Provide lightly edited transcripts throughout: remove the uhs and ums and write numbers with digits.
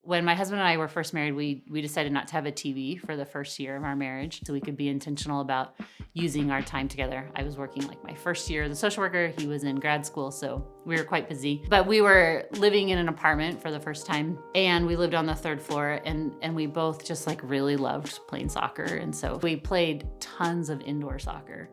When my husband and I were first married, we decided not to have a TV for the first year of our marriage so we could be intentional about using our time together. I was working like my first year as a social worker. He was in grad school, so we were quite busy. But we were living in an apartment for the first time, and we lived on the third floor, and we both just like really loved playing soccer. And so we played tons of indoor soccer.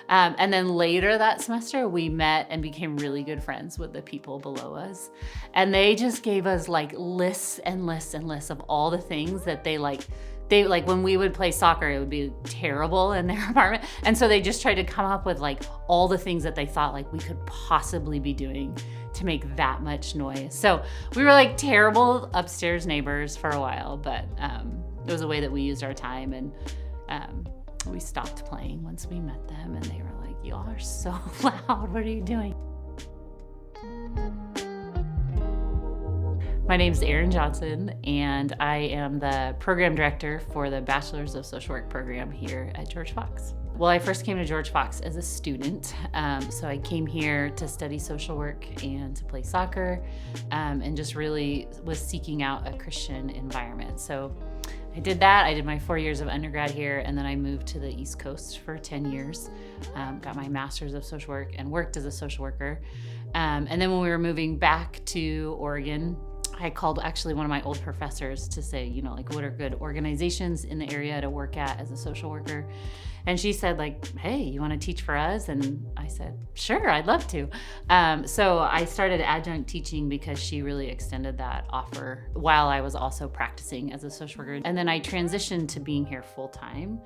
And then later that semester, we met and became really good friends with the people below us. And they just gave us like lists and lists and lists of all the things that they when we would play soccer, it would be terrible in their apartment. And so they just tried to come up with like all the things that they thought like we could possibly be doing to make that much noise. So we were like terrible upstairs neighbors for a while, but it was a way that we used our time. And we stopped playing once we met them, and they were like, "Y'all are so loud, what are you doing?" My name is Erin Johnson, and I am the program director for the Bachelor's of Social Work program here at George Fox. Well, I first came to George Fox as a student, so I came here to study social work and to play soccer, and just really was seeking out a Christian environment. So I did that. I did my 4 years of undergrad here, and then I moved to the East Coast for 10 years, got my master's of social work and worked as a social worker. And then when we were moving back to Oregon, I called actually one of my old professors to say, like what are good organizations in the area to work at as a social worker? And she said like, "Hey, you want to teach for us?" And I said, "Sure, I'd love to." So I started adjunct teaching because she really extended that offer while I was also practicing as a social worker. And then I transitioned to being here full time,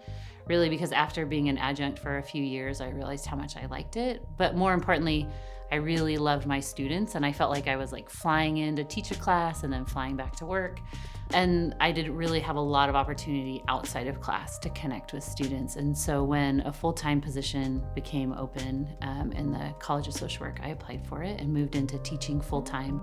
really because after being an adjunct for a few years, I realized how much I liked it. But more importantly, I really loved my students, and I felt like I was like flying in to teach a class and then flying back to work. And I didn't really have a lot of opportunity outside of class to connect with students. And so when a full-time position became open in the College of Social Work, I applied for it and moved into teaching full-time.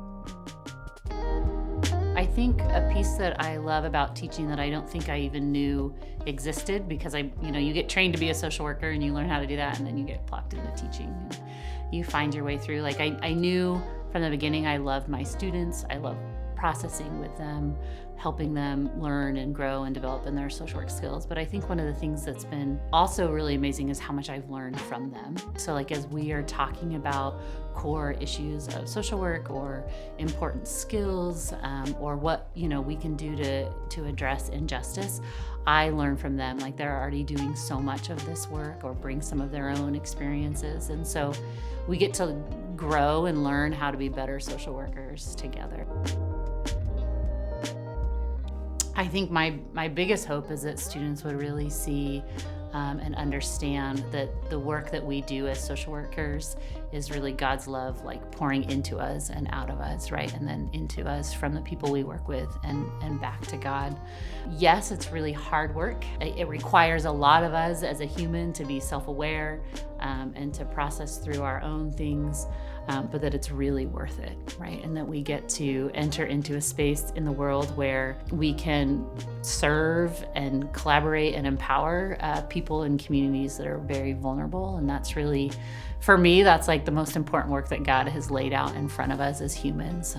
I think a piece that I love about teaching that I don't think I even knew existed, because you get trained to be a social worker and you learn how to do that, and then you get plopped into teaching. And you find your way through. Like I knew from the beginning I loved my students. I love processing with them, helping them learn and grow and develop in their social work skills. But I think one of the things that's been also really amazing is how much I've learned from them. So like as we are talking about core issues of social work or important skills, or what we can do to address injustice, I learn from them. Like they're already doing so much of this work or bring some of their own experiences. And so we get to grow and learn how to be better social workers together. I think my biggest hope is that students would really see and understand that the work that we do as social workers is really God's love, like pouring into us and out of us, right? And then into us from the people we work with and back to God. Yes, it's really hard work. It requires a lot of us as a human to be self-aware and to process through our own things, but that it's really worth it, right? And that we get to enter into a space in the world where we can serve and collaborate and empower people in communities that are very vulnerable. And that's really, for me, that's like the most important work that God has laid out in front of us as humans.